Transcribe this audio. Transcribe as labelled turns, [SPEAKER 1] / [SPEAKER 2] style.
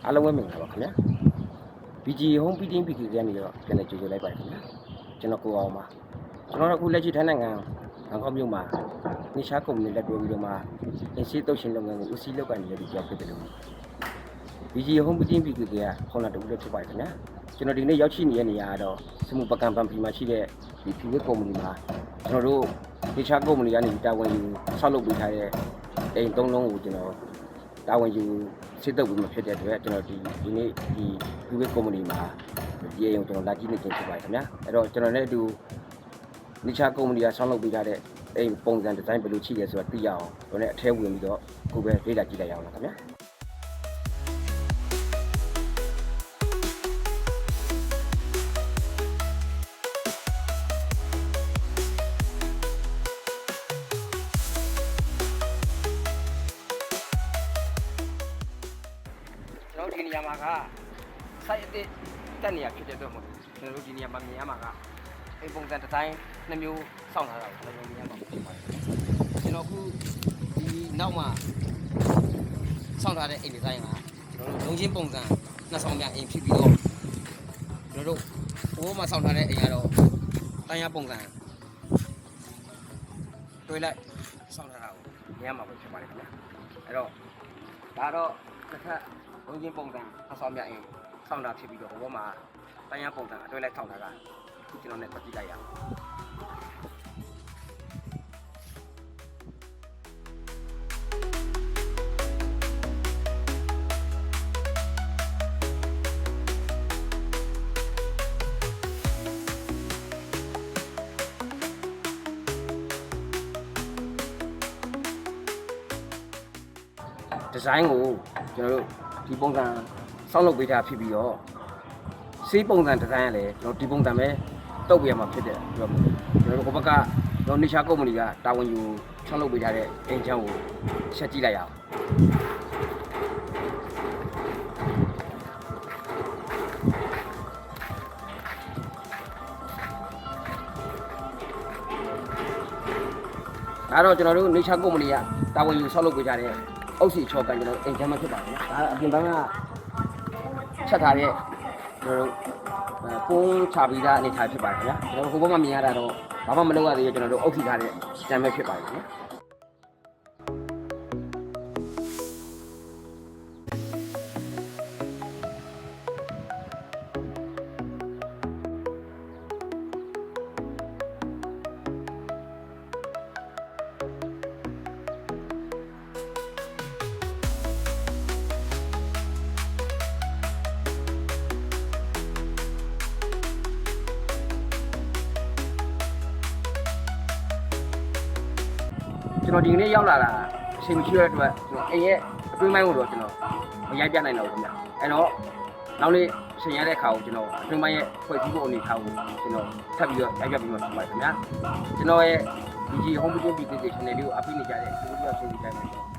[SPEAKER 1] အားလုံးပဲမင်္ဂလာပါခင်ဗျာ BG Home Beating PK ကနေတော့ပြန်လည်ကြိုဆိုလိုက်ပါတယ်ခင်ဗျာကျွန်တော်ကိုအောင်ပါကျွန်တော်တို့အခုလက်ရှိထိုင်းနိုင်ငံဘန်ကောက်မြို့မှာနေရှားကုမ္ပဏီလက်တွဲပြီးတော့မှအင်စီတုတ်ရှင်လုပ်ငန်းကိုဦးစီးလုပ်ကိုင်နေတဲ့ဒီကြောက်ဖြစ်တယ်လို့ BG Home Beating PK ကခေါင်းလာတူလို့ဖြစ်ပါတယ်ခင်ဗျာကျွန်တော်ဒီနေ့ရောက်ရှိနေတဲ့နေရာကတော့စမှုပကံပန်ဖီမှာရှိတဲ့ဒီဖြူဝဲကုမ္ပဏီမှာကျွန်တော်တို့နေရှားကုမ္ပဏီကနေတာဝန်ယူဆောက်လုပ်ပေးထားတဲ့အိမ်၃လုံးကိုကျွန်တော်တာဝန်ယူစစ်တုပ်ပြီးမှဖြစ်တဲ့အတွက်ကျွန်တော်ဒီနေ့ဒီဖြူဝဲကုမ္ပဏီမှာဒီအိမ်ကိုကျွန်တော်လာကြည့်နေခြင်းဖြစ်ပါတယ်ခင်ဗျာအဲ့တော့ကျွန်တော်လည်းအတူနေရှားကုမ္ပဏီကဆောက်လုပ်ပေးထားတဲ့အိမ်ပုံစံဒီဇိုင်းဘယ်လိုရှိလဲဆိုတာသိရအောင်ကျွန်တော်လည်းအထဲဝင်ပြီးတော့ကိုပဲလေ့လာကြည့်လိုက်ရအောင်လားခင်ဗျာကျွန်တော်ဒီနေရာမှာကစိုက်အစ်တက်နေရဖြစ်တဲ့အတွက်မို့ကျွန်တော်တို့ဒီနေရာမှာမြင်ရမှာကအိမ်ပုံစံဒီဇိုင်းနှစ်မျိုးစောင့်ထားတာကိုကျွန်တော်မြင်ရမှာဖြစ်ပါတယ်ကျွန်တော်အခုဒီနောက်မှာစောင့်ထားတဲ့အိမ်ဒီဇိုင်းကကျွန်တော်တို့လုံးချင်းပုံစံနှစ်ဆောင်ပြအိမ်ဖြစ်ပြီးတော့ကျွန်တော်တို့ဘိုးမှာစောင့်ထားတဲ့အိမ်ကတော့တိုင်းရပုံစံတွေ့လိုက်စောင့်ထားတာကိုမြင်ရမှာဖြစ်ပါတယ်ခင်ဗျာအဲ့တော့ဒါတော့တစ်ခါလုံးချင်းပုံစံအဆောင်ပြအိမ်ဆောင်းတာဖြစ်ပြီးတော့ဘောမှာတိုင်းရပုံစံအတွဲလိုက်ထောက်တာကခုကျွန်တော်နဲ့ပတ်ကြည့်လိုက်ရအောင်ဒီဇိုင်းကိုကျွန်တော်တို့ဒီပုံစံဆောက်လုပ်ပေးထားဖြစ်ပြီးတော့စေးပုံစံဒီဇိုင်းကလည်းကျွန်တော်ဒီပုံစံပဲတုတ်ပြရမှာဖြစ်တယ်ပြောမှာကျွန်တော်တို့ဘက်ကကျွန်တော်နေရှားကုမ္ပဏီကတာဝန်ယူဆောက်လုပ်ပေးထားတဲ့အိမ်ချမ်းကိုဆက်ကြည့်လိုက်ရအောင်ဒါတော့ကျွန်တော်တို့နေရှားကုမ္ပဏီကတာဝန်ယူဆောက်လုပ်ပေးထားတဲ့အုပ်စီချောကန်ကျွန်တော်အိမ်ချမ်းမဖြစ်ပါဘူး။ဒါအပြင်ဘက်ကချက်ထားတဲ့ကျွန်တော်တို့ပုံးချပြီးသားအနေထားဖြစ်ပါတယ်ခင်ဗျာ။ကျွန်တော်ဟိုဘက်မှာမြင်ရတာတော့ဘာမှမလုပ်ရသေးဘူးကျွန်တော်တို့အုပ်စီထားတဲ့စံပဲဖြစ်ပါတယ်ခင်ဗျာ။ကျွန်တော်ဒီနေ့ရောက်လာတာအချိန်မရှိတဲ့အတွက်ကျွန်တော်အိမ်ရဲ့အတွင်းပိုင်းကိုတော့ကျွန်တော်မရိုက်ပြနိုင်တော့ဘူးခင်ဗျအဲ့တော့နောက်နေ့အချိန်ရတဲ့အခါကိုကျွန်တော်အတွင်းပိုင်းရဲ့ဖွဲ့စည်းဖို့အနေထားကိုကျွန်တော်ထပ်ပြီးတော့ရိုက်ပြပြီးမှဖြစ်ပါတယ်ခင်ဗျကျွန်တော်ရဲ့ BG Home Beating PK Channel လေးကိုအပိနေကြတဲ့ဒီလိုမျိုးရှင်းပြကြမယ်